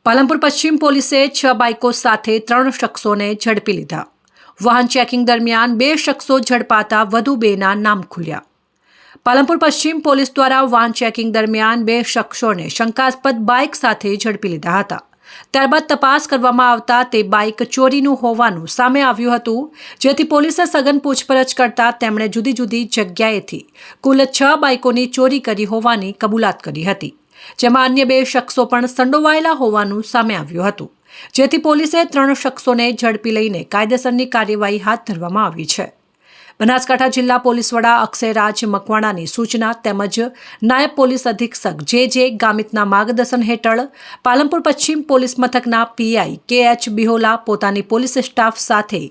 પાલનપુર પશ્ચિમ પોલીસે 6 બાઇકો સાથે 3 શખ્સોને ઝડપી લીધા। વાહન ચેકિંગ દરમિયાન 2 શખ્સો ઝડપાતા વધુ 2ના નામ ખુલ્યા। પાલનપુર પશ્ચિમ પોલીસ દ્વારા વાહન ચેકિંગ દરમિયાન 2 શખ્સોને શંકાસ્પદ બાઇક સાથે ઝડપી લીધા હતા। ત્યારબાદ તપાસ કરવામાં આવતા તે બાઇક ચોરીનું હોવાનું સામે આવ્યું હતું, જેથી પોલીસે સઘન પૂછપરછ કરતા તેમણે જુદી જુદી જગ્યાએથી કુલ 6 બાઇકોની ચોરી કરી હોવાની કબૂલાત કરી હતી, જેમાં અન્ય 2 શખ્સો પણ સંડોવાયેલા હોવાનું સામે આવ્યું હતું, જેથી પોલીસે 3 શખ્સોને ઝડપી લઈને કાયદેસરની કાર્યવાહી હાથ ધરવામાં આવી છે। બનાસકાંઠા જિલ્લા પોલીસ વડા અક્ષયરાજ મકવાણાની સૂચના તેમજ નાયબ પોલીસ અધિક્ષક જે ગામિતના માર્ગદર્શન હેઠળ પાલનપુર પશ્ચિમ પોલીસ મથકના પીઆઈ કે.એચ. બિહોલા પોતાની પોલીસ સ્ટાફ સાથે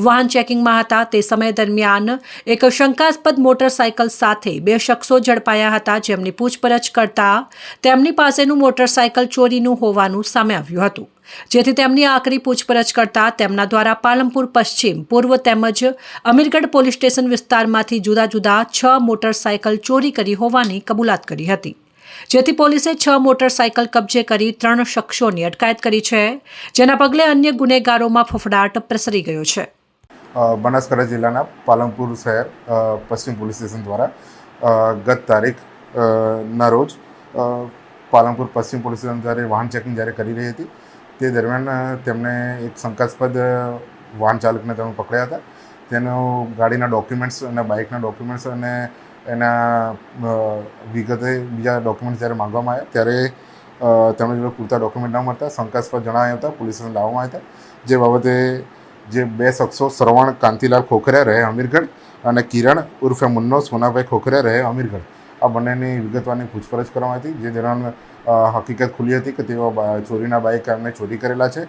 વાહન ચેકિંગમાં હતા। તે સમય દરમિયાન એક શંકાસ્પદ મોટરસાયકલ સાથે 2 શખ્સો ઝડપાયા હતા, જેમની પૂછપરછ કરતા તેમની પાસેનું મોટરસાયકલ ચોરીનું હોવાનું સામે આવ્યું હતું, જેથી તેમની આકરી પૂછપરછ કરતા તેમના દ્વારા પાલનપુર પશ્ચિમ, પૂર્વ તેમજ અમીરગઢ પોલીસ સ્ટેશન વિસ્તારમાંથી જુદા જુદા 6 મોટરસાયકલ ચોરી કરી હોવાની કબૂલાત કરી હતી, જેથી પોલીસે 6 મોટરસાયકલ કબજે કરી 3 શખ્સોની અટકાયત કરી છે, જેના પગલે અન્ય ગુનેગારોમાં ફફડાટ પ્રસરી ગયો છે। બનાસકાંઠા જિલ્લાના પાલનપુર શહેર પશ્ચિમ પોલીસ સ્ટેશન દ્વારા ગત તારીખ ના રોજ પાલનપુર પશ્ચિમ પોલીસ સ્ટેશન જ્યારે વાહન ચેકિંગ જ્યારે કરી રહી હતી તે દરમિયાન તેમણે એક શંકાસ્પદ વાહન ચાલકને તેમને પકડ્યા હતા। તેનો ગાડીના ડોક્યુમેન્ટ્સ અને બાઇકના ડોક્યુમેન્ટ્સ અને એના વિગતે બીજા ડોક્યુમેન્ટ્સ જ્યારે માંગવામાં આવ્યા ત્યારે તેમણે જોડે પૂરતા ડોક્યુમેન્ટ ન મળતા શંકાસ્પદ જણાવ્યા હતા, પોલીસ સ્ટેશન લાવવામાં આવ્યા હતા। જે બાબતે જે 2 શખ્સો શ્રવણ કાંતિલાલ ખોખરિયા રહે અમીરગઢ અને કિરણ ઉર્ફે મુન્નો સોનાભાઈ ખોખરિયા રહે અમીરગઢ, આ બંનેની વિગતવારની પૂછપરછ કરવામાં હતી, જે દરમિયાન હકીકત ખુલી હતી કે તેઓ ચોરીના બાઇક એમને ચોરી કરેલા છે।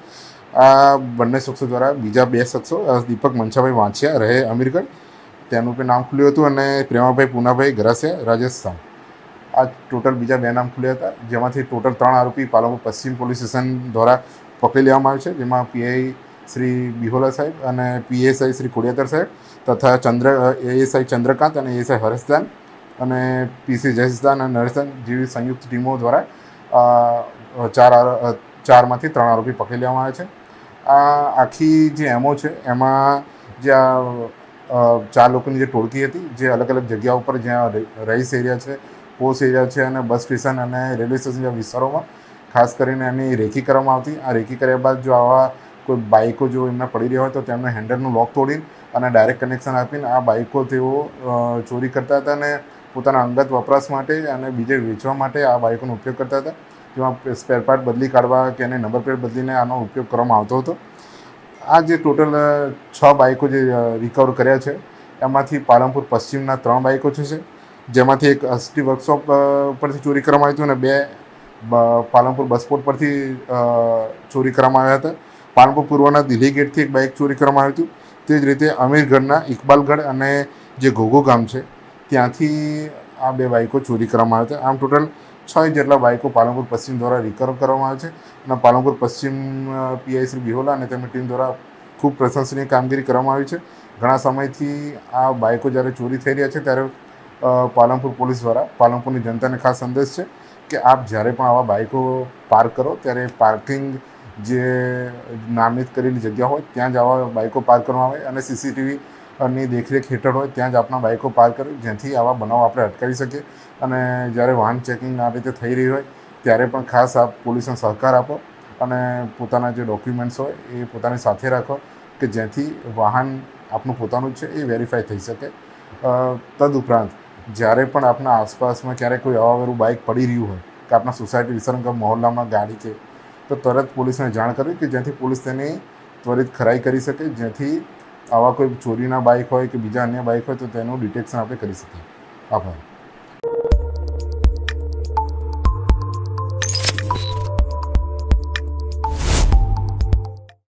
આ બંને શખ્સો દ્વારા બીજા 2 શખ્સો દીપક મંછાભાઈ વાંછિયા રહે અમીરગઢ, તેનું પણ નામ ખુલ્યું હતું, અને પ્રેમાભાઈ પૂનાભાઈ ગરાસિયા રાજસ્થાન, આ ટોટલ બીજા 2 નામ ખુલ્યા હતા, જેમાંથી ટોટલ 3 આરોપી પાલનપુર પશ્ચિમ પોલીસ સ્ટેશન દ્વારા પકડી લેવામાં આવ્યા છે, જેમાં પીઆઈ શ્રી બિહોલા સાહેબ અને પીએસઆઈ શ્રી ખોડિયાતર સાહેબ તથા એએસઆઈ ચંદ્રકાંત અને એએસઆઈ હર્ષદાન અને પીસી જયેશદાન અને નરેશદાન જેવી સંયુક્ત ટીમો દ્વારા 4માંથી 3 આરોપી પકડી લેવામાં આવ્યા છે। આ આખી જે એમઓ છે એમાં જે 4 લોકોની જે ટોળકી હતી, જે અલગ અલગ જગ્યાઓ ઉપર જ્યાં રહીશ એરિયા છે, પોસ્ટ એરિયા છે અને બસ સ્ટેશન અને રેલવે સ્ટેશન જેવા વિસ્તારોમાં ખાસ કરીને એની રેકી કરવામાં આવતી। આ રેકી કર્યા બાદ જો આવા કોઈ બાઇકો જો એમને પડી રહ્યા હોય તો તેમને હેન્ડલનું લોક તોડીને અને ડાયરેક્ટ કનેક્શન આપીને આ બાઇકો તેઓ ચોરી કરતા હતા અને પોતાના અંગત વપરાશ માટે અને બીજે વેચવા માટે આ બાઇકોનો ઉપયોગ કરતા હતા, જેમાં સ્પેર પાર્ટ બદલી કાઢવા કે એને નંબર પ્લેટ બદલીને આનો ઉપયોગ કરવામાં આવતો હતો। આ જે ટોટલ 6 બાઇકો જે રિકવર કર્યા છે એમાંથી પાલનપુર પશ્ચિમના 3 બાઇકો છે, જેમાંથી એક અસ્ટી વર્કશોપ પરથી ચોરી કરવામાં આવ્યું હતું અને 2 પાલનપુર બસપોર્ટ પરથી ચોરી કરવામાં આવ્યા હતા। પાલનપુર પૂર્વના દિલ્હી ગેટથી એક બાઇક ચોરી કરવામાં આવ્યું હતું। તે જ રીતે અમીરગઢના ઇકબાલગઢ અને જે ઘોઘો ગામ છે ત્યાંથી આ 2 બાઇકો ચોરી કરવામાં આવ્યા હતા। આમ ટોટલ 6 જેટલા બાઇકો પાલનપુર પશ્ચિમ દ્વારા રિકવર કરવામાં આવે છે અને પાલનપુર પશ્ચિમ પીઆઈ શ્રી બિહોલા અને તેમની ટીમ દ્વારા ખૂબ પ્રશંસનીય કામગીરી કરવામાં આવી છે। ઘણા સમયથી આ બાઇકો જ્યારે ચોરી થઈ રહ્યા છે ત્યારે પાલનપુર પોલીસ દ્વારા પાલનપુરની જનતાને ખાસ સંદેશ છે કે આપ જ્યારે પણ આવા બાઇકો પાર્ક કરો ત્યારે પાર્કિંગ જે નામિત કરેલી જગ્યા હોય ત્યાં જ આવા બાઇકો પાર્ક કરવામાં આવે અને સીસીટીવીની દેખરેખ હેઠળ હોય ત્યાં જ આપણા બાઇકો પાર્ક કરવી, જેથી આવા બનાવ આપણે અટકાવી શકીએ। અને જ્યારે વાહન ચેકિંગ આ રીતે થઈ રહી હોય ત્યારે પણ ખાસ આપ પોલીસને સહકાર આપો અને પોતાના જે ડોક્યુમેન્ટ્સ હોય એ પોતાની સાથે રાખો કે જેથી વાહન આપનું પોતાનું છે એ વેરીફાઈ થઈ શકે। તદુપરાંત જ્યારે પણ આપણા આસપાસમાં ક્યારેક કોઈ અવાવરું બાઇક પડી રહ્યું હોય કે આપણા સોસાયટી વિસ્તારમાં મહોલ્લામાં ગાડી છે તો તરત પોલીસને જાણ કરવી કે જેથી પોલીસ તેની ત્વરિત ખરાઈ કરી શકે, જેથી આવા કોઈ ચોરીના બાઇક હોય કે બીજા અન્ય બાઇક હોય તો તેનું ડિટેક્શન આપણે કરી શકીએ। આભાર।